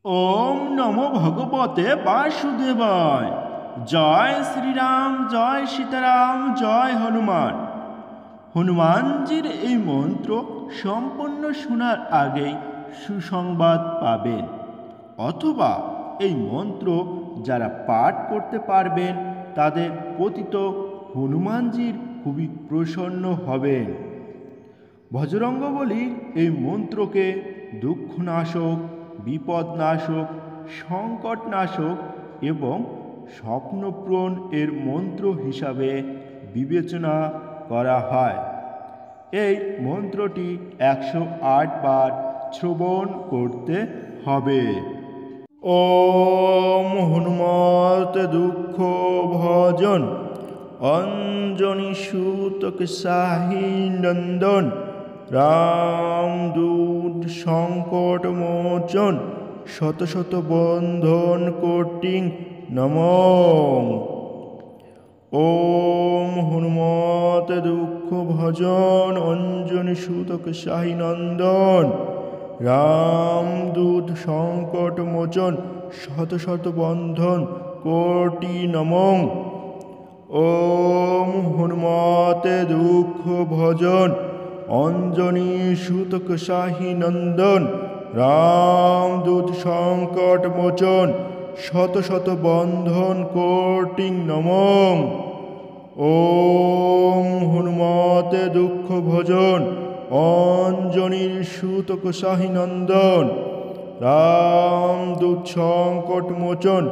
ওম নমো ভগবতে বাসুদেবায়। জয় শ্রীরাম, জয় সীতারাম, জয় হনুমান। হনুমানজির এই মন্ত্র সম্পূর্ণ শোনার আগেই সুসংবাদ পাবেন, অথবা এই মন্ত্র যারা পাঠ করতে পারবেন তাদের পতিত হনুমানজির খুবই প্রসন্ন হবেন। বজরঙ্গবলীর এই মন্ত্রকে দুঃখনাশক, বিপদনাশক, সংকটনাশক এবং স্বপ্নপূরণ এর মন্ত্র হিসাবে বিবেচনা করা হয়। এই মন্ত্রটি 108 বার শ্রবণ করতে হবে। ওম হনুমত দুঃখ ভজন অঞ্জনী সুতক সাহি নন্দন রামদূত সংকট মোচন শত শত বন্ধন কোটিং নমঃ। ওম হনুমত দুঃখ ভজন অঞ্জনী সুতক সাহি নন্দন রামদূত সংকট মোচন শত শত বন্ধন কোটি নমঃ। ওম হনুমতে দুঃখ ভজন অঞ্জনী সুতক সাহি নন্দন রামদূত সংকট মোচন শত শত বন্ধন কোটি নমঃ। ওম হনুমতে দুঃখ ভজন অঞ্জনী সুতক সাহি নন্দন রামদূত সংকট মোচন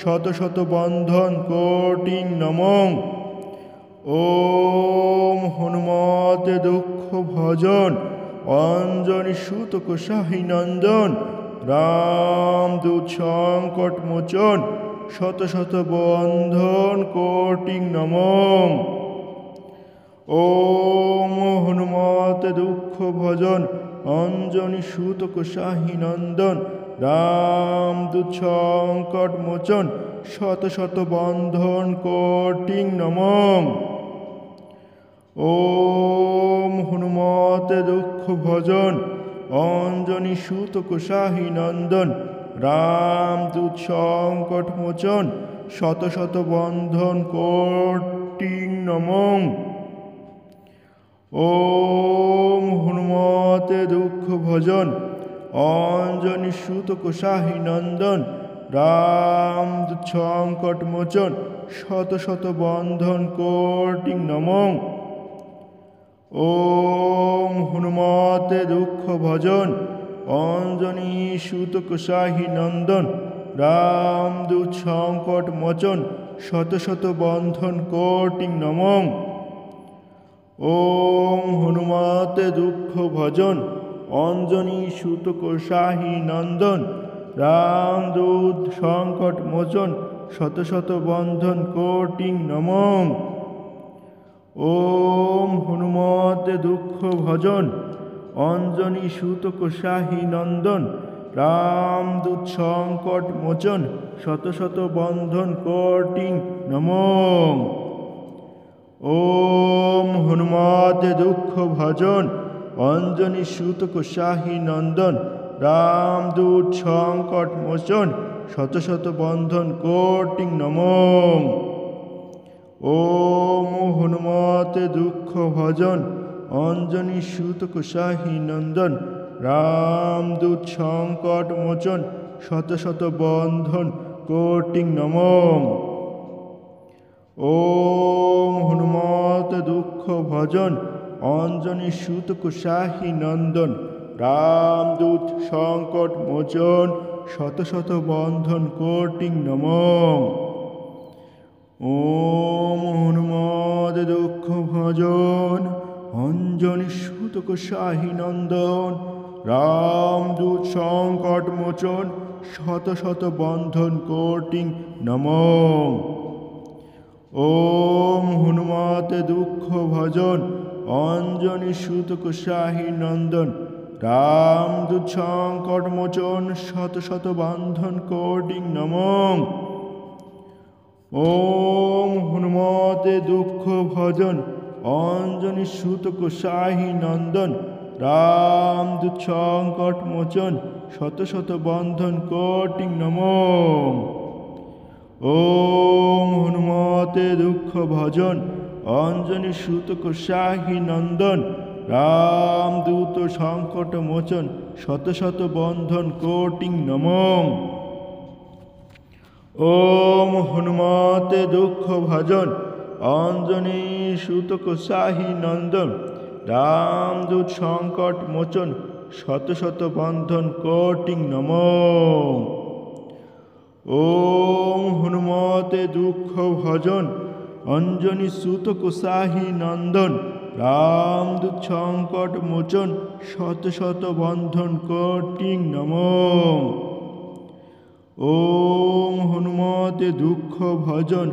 শত শত বন্ধন কোটি নমঃ। ওম হনুমতে দুঃখ ভজন অঞ্জনী সুতক সাহি নন্দন রামদূত সংকট মোচন শত শত বন্ধন কোটি নমঃ। ওম হনুমতে দুঃখ ভজন অঞ্জনী সুতক সাহি নন্দন রামদূত সংকট মোচন শত শত বন্ধন কোটি নমঃ। ওম হনুমতে দুঃখ ভজন অঞ্জনী সুতক সাহি নন্দন রামদূত সংকট মোচন শত শত বন্ধন কোটি নমঃ। ওম হনুমতে দুঃখ ভজন অঞ্জনী সুতক সাহি নন্দন রামদূত সংকট মোচন শত শত বন্ধন কোটি নমঃ। ওম হনুমতে দুঃখ ভজন অঞ্জনী সুতক সাহি নন্দন রামদূত সংকট মোচন শত শত বন্ধন কোটি নমঃ। ওম হনুমতে দুঃখ ভজন অঞ্জনী সুতক সাহি নন্দন রামদূত সংকট মোচন শত শত বন্ধন কোটি নমঃ। ওম হনুমতে দুঃখ ভজন অঞ্জনী সুতক সাহি নন্দন রামদূত সংকট মোচন শত শত বন্ধন কোটি নমঃ। ওম হনুমতে দুঃখ ভজন অঞ্জনী সুতক সাহি নন্দন রামদূত সংকট মোচন শত শত বন্ধন কোটি নমঃ। ওম হনুমতে দুঃখ ভজন অঞ্জনী সুতক সাহি নন্দন রামদূত সংকট মোচন শত শত বন্ধন কোটি নমঃ। ওম হনুমতে দুঃখ ভজন অঞ্জনী সুতক সাহি নন্দন রামদূত সংকট মোচন শত শত বন্ধন কোটি নমঃ। ওম হনুমতে দুঃখ ভজন অঞ্জনী সুতক সাহি নন্দন রামদূত সংকট মোচন শত শত বন্ধন কোটি নমঃ। ওম হনুমতে দুঃখ ভজন অঞ্জনী সুতক সাহি নন্দন রামদূত সংকট মোচন শত শত বন্ধন কোটি নমঃ। ওম হনুমতে দুঃখ ভজন অঞ্জনী সুতক সাহি নন্দন রামদূত সংকট মোচন শত শত বন্ধন কোটি নমো। ওম হনুমতে দুঃখ ভজন অঞ্জনী সুত কোষাহী নন্দন রামদূত সংকট মোচন শত শত বন্ধন কোটি নমো। ওম হনুমতে দুঃখ ভজন অঞ্জনী সুত কোষাহী নন্দন রামদূত সংকট মোচন শত শত বন্ধন কোটি নমো। ওম হনুমতে দুঃখ ভজন অঞ্জনী সুত কোষাহী নন্দন রামদূত সংকট মোচন শত শত বন্ধন কোটি নমো। ওম হনুমতে দুঃখ ভজন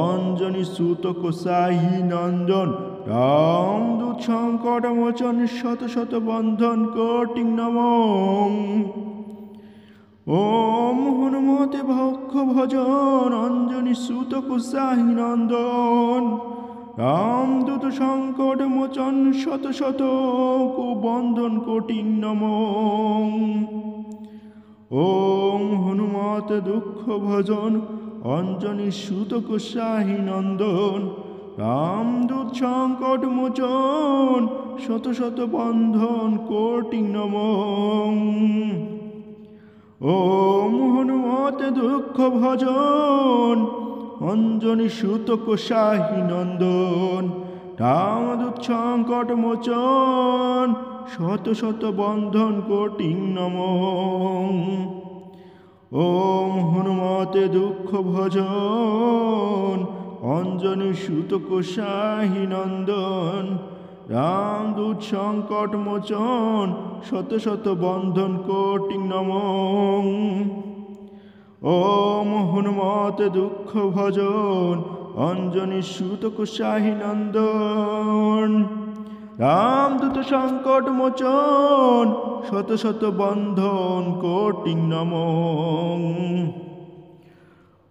অঞ্জনী সুত কোষাহী নন্দন রামদূত সংকট মোচন শত শত বন্ধন কোটি নমো। ওম হনুমতে ভক্ষ ভজন অঞ্জনী সুত কোষাহী নন্দন রামদূত সংকট মোচন শত শত বন্ধন কোটি নমো। ওম হনুমতে দুঃখ ভজন অঞ্জনী সুত কোষাহী নন্দন রামদূত সংকট মোচন শত শত বন্ধন কোটি নমো। ওম হনুমতে দুঃখ ভজন অঞ্জনী সুত কোষাহী নন্দন রামদূত সংকট মোচন শত শত বন্ধন কোটি নমো। ওম হনুমতে দুঃখ ভজন অঞ্জনী সুত কোষাহী নন্দন রামদূত সংকট মোচন শত শত বন্ধন কোটি নমো। ওম হনুমতে দুঃখ ভজন অঞ্জনী সুত কোষাহী নন্দন রামদূত সংকট মোচন শত শত বন্ধন কোটি নমো।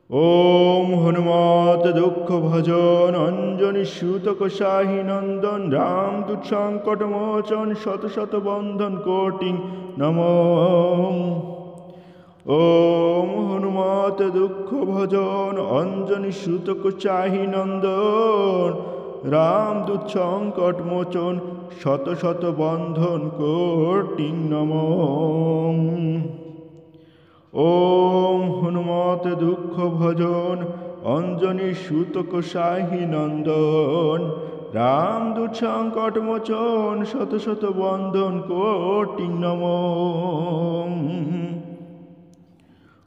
ওম হনুমতে দুঃখ ভজন অঞ্জনী সুত কোষাহী নন্দন রামদূত সংকট মোচন শত শত বন্ধন কোটি নমো। ওম হনুমতে দুঃখ ভজন অঞ্জনী সুত কোষাহী নন্দন রামদূত সংকট মোচন শত শত বন্ধন কোটি নমো। ওম হনুমতে দুঃখ ভজন অঞ্জনী সুত কোষাহী নন্দন রামদূত সংকট মোচন শত শত বন্ধন কোটি নমো।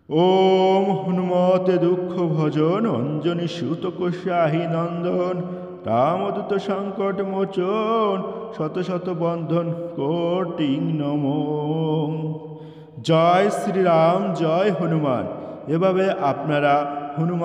ওম হনুমতে দুঃখ ভজন অঞ্জনী সুত কোষাহী নন্দন রামদূত সংকট মোচন শত শত বন্ধন কোটি নমো। জয় শ্রীরাম, জয় হনুমান। এভাবে আপনারা হনুমান